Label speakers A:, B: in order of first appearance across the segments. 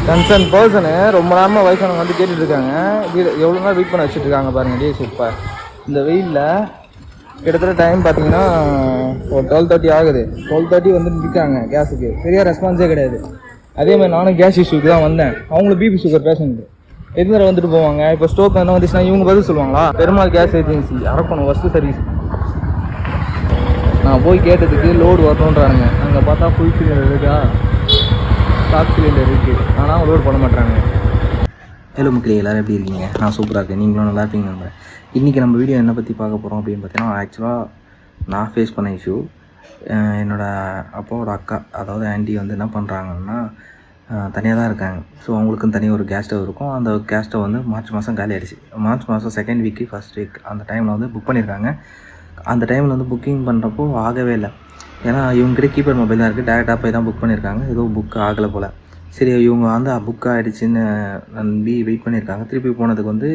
A: Concern person ரொம்ப நேரமாக வயசானவங்க வந்து கேட்டுட்டு இருக்காங்க. எவ்வளோ நேரம் வெயிட் பண்ண வச்சுட்டு இருக்காங்க பாருங்க. டேஸ் இப்போ இந்த வெயிலில் கிட்டத்தட்ட டைம் பார்த்தீங்கன்னா ஒரு 12:30 ஆகுது. 12:30 வந்து நிற்காங்க கேஸுக்கு. சரியாக ரெஸ்பான்ஸே கிடையாது. அதே மாதிரி நானும் கேஸ் இஷ்யூக்கு தான் வந்தேன். அவங்களும் பிபி சுகர் பேஷண்ட்டு எத்தனை வந்துட்டு போவாங்க. இப்போ ஸ்டோக் என்ன வந்துச்சுன்னா இவங்க பதில் சொல்லுவாங்களா? பெருமாள் கேஸ் ஏஜென்சி அரக்கணும் ஃபஸ்ட்டு சர்வீஸ். நான் போய் கேட்டதுக்கு லோடு வரணுன்றானுங்க. அங்கே பார்த்தா ஃபுல் சிலிண்டர் இருக்கா, ஸ்டாக் சிலிண்டர் இருக்குது, ஆனால் அவங்க லோடு பண்ண மாட்டாங்க.
B: ஹலோ மக்களே, எல்லோரும் எப்படி இருக்கீங்க? நான் சூப்பராக இருக்கேன். நீங்களும் நல்லா இருப்பீங்க நம்புறேன். இன்றைக்கி நம்ம வீடியோ என்ன பற்றி பார்க்க போகிறோம் அப்படின்னு பார்த்தீங்கன்னா, ஆக்சுவலாக நான் ஃபேஸ் பண்ண இஷ்யூ. என்னோடய அப்பாவோட அக்கா, அதாவது ஆண்டி வந்து என்ன பண்ணுறாங்கன்னா தனியாக தான் இருக்காங்க. ஸோ அவங்களுக்குன்னு தனியாக ஒரு கேஸ் ஸ்டவ் இருக்கும். அந்த கேஸ் ஸ்டவ் வந்து மார்ச் மாதம் காலி ஆகிடுச்சு. மார்ச் மாதம் செகண்ட் வீக்கு ஃபஸ்ட் வீக் அந்த டைமில் வந்து புக் பண்ணியிருக்காங்க. அந்த டைமில் வந்து புக்கிங் பண்ணுறப்போ ஆகவே இல்லை. ஏன்னா இவங்ககிட்ட கீபேட் மொபைல் தான் இருக்குது. டேரெக்டாக போய் தான் புக் பண்ணியிருக்காங்க. ஏதோ புக் ஆகலை போல். சரி, இவங்க வந்து புக் ஆகிடுச்சின்னு நம்பி வெயிட் பண்ணியிருக்காங்க. திருப்பி போனதுக்கு வந்து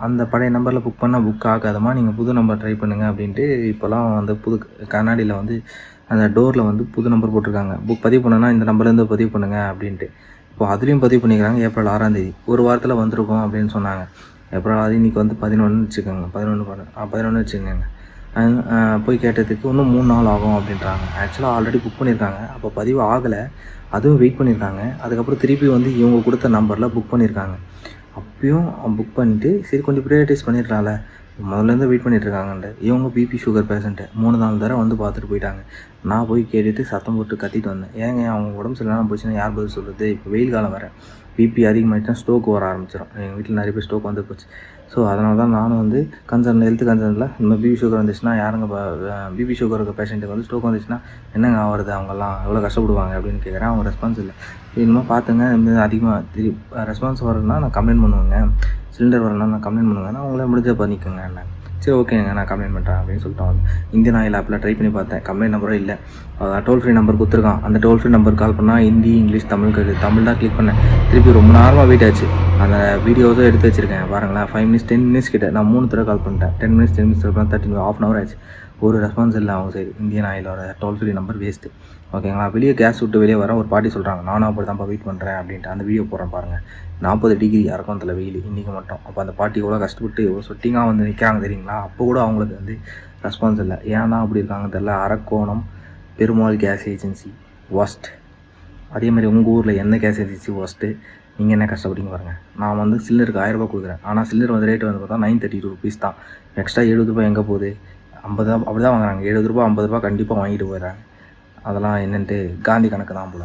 B: அந்த பழைய நம்பரில் புக் பண்ணால் புக் ஆகாதமா, நீங்கள் புது நம்பர் ட்ரை பண்ணுங்கள் அப்படின்ட்டு இப்போலாம் வந்து புது கண்ணாடியில் வந்து அந்த டோரில் வந்து புது நம்பர் போட்டிருக்காங்க. புக் பதிவு பண்ணனா இந்த நம்பர்லேருந்து பதிவு பண்ணுங்கள் அப்படின்ட்டு. இப்போ அதுலேயும் பதிவு பண்ணிக்கிறாங்க. ஏப்ரல் 6ஆம் தேதி ஒரு வாரத்தில் வந்திருக்கோம் அப்படின்னு சொன்னாங்க. ஏப்ரல் 6 இன்றைக்கி வந்து 11 வச்சுக்கோங்க. 11 வச்சுக்கோங்க. போய் கேட்டதுக்கு இன்னும் 3 நாள் ஆகும் அப்படின்றாங்க. ஆக்சுவலாக ஆல்ரெடி புக் பண்ணியிருக்காங்க. அப்போ பதிவு ஆகலை, அதுவும் வெயிட் பண்ணியிருக்காங்க. அதுக்கப்புறம் திருப்பி வந்து இவங்க கொடுத்த நம்பரில் புக் பண்ணியிருக்காங்க. அப்பயும் புக் பண்ணிவிட்டு சரி கொஞ்சம் ப்ரையாரிட்டைஸ் பண்ணிடலாம்ல, முதல்லேருந்து வெயிட் பண்ணிட்டுருக்காங்கன்ட்டு. இவங்க பிபி சுகர் பேஷண்ட்டு 3-4 தடவை வந்து பார்த்துட்டு போயிட்டாங்க. நான் போய் கேட்டுட்டு சத்தம் போட்டு கத்திட்டு வந்தேன். ஏங்க அவங்க உடம்பு சரியில்லாமல் போச்சுன்னா யார் பதில் சொல்கிறது? இப்போ வெயில் காலம் வேறு, பிபி அதிகமாகிடுச்சுன்னா ஸ்ட்ரோக் வர ஆரம்பிச்சிடும். எங்கள் வீட்டில் நிறைய பேர் ஸ்ட்ரோக் வந்து போச்சு. ஸோ அதனால தான் நானும் வந்து ஹெல்த் கன்சர்னில் இந்த பிபி சுகர் வந்துச்சுன்னா யாருங்க பிபி சுகர் இருக்க பேஷண்ட்டுக்கு வந்து ஸ்ட்ரோக் வந்துச்சுன்னா என்னங்க ஆகிறது, அவங்கெல்லாம் எவ்வளோ கஷ்டப்படுவாங்க அப்படின்னு கேட்குறேன். அவங்க ரெஸ்பான்ஸ் இல்லை. இன்னும் பார்த்துங்க, இந்த அதிகமாக ரெஸ்பான்ஸ் வரணும்னா நான் கம்ப்ளைண்ட் பண்ணுவேங்க, சிலிண்டர் வரணும்னா நான் கம்ப்ளைண்ட் பண்ணுவேன், அவங்களே முடிஞ்ச பண்ணிக்கோங்க என்ன. சரி ஓகேங்க, நான் கம்ப்ளைண்ட் பண்ணுறேன் அப்படின்னு சொல்லிட்டு வந்து இந்தியன் ஆயில் ஆப்பில் ட்ரை பண்ணி பார்த்தேன். கம்ப்ளைண்ட் நம்பரும் இல்லை. டோல் ஃப்ரீ நம்பர் கொடுத்துருக்கான். அந்த டோல் ஃப்ரீ நம்பர் கால் பண்ணால் ஹிந்தி, இங்கிலீஷ், தமிழ் தான் கிளிக் பண்ணேன். திருப்பி ரொம்ப நேரமாக வெயிட் ஆச்சு. அந்த வீடியோஸும் எடுத்து வச்சுருக்கேன் பாருங்களேன். 5 மினிட்ஸ் 10 மினிட்ஸ் கிட்ட நான் 3 தடவை கால் பண்ணிட்டேன். 10 மினிட்ஸ் 30 ½ hour ஆச்சு. ஒரு ரெஸ்பான்ஸ் இல்லை அவங்க சரி. இந்தியன் ஆயிலோட டோல் ஃப்ரீ நம்பர் வேஸ்ட்டு. ஓகேங்களா? வெளியே கேஸ் விட்டு வெளியே வர ஒரு பாட்டி சொல்கிறாங்க, நானும் அப்படி தான் வெயிட் பண்ணுறேன் அப்படின்ட்டு. அந்த வீடியோ போடுறேன் பாருங்கள். 40 டிகிரி அரக்கோணத்தில் வெயில் இன்றைக்கி மட்டும். அப்போ அந்த பாட்டி எவ்வளோ கஷ்டப்பட்டு எவ்வளோ சொட்டிங்காக வந்து நிற்கிறாங்க தெரியுங்களா? அப்போ கூட அவங்களுக்கு வந்து ரெஸ்பான்ஸ் இல்லை. ஏன் தான் அப்படி இருக்காங்க தெரில. Arakkonam Perumal gas agency worst. அதேமாதிரி உங்கள் ஊரில் எந்த கேஸ் ஏஜென்சி ஒஸ்ட்டு? நீங்கள் என்ன கஷ்டப்பட்டீங்க பாருங்கள். நான் வந்து சிலிண்டருக்கு 1000 ரூபா கொடுக்குறேன். ஆனால் சிலிண்டர் வந்து ரேட்டு வந்து பார்த்தா 932 rupees தான். எக்ஸ்ட்ரா 70 ரூபாய் எங்கே போகுது? 50 அப்படி தான் வாங்குறாங்க. 70 ரூபா 50 ரூபா கண்டிப்பாக வாங்கிட்டு போயிடுறாங்க. அதெல்லாம் என்னென்ட்டு காந்தி கணக்கு தான் போல.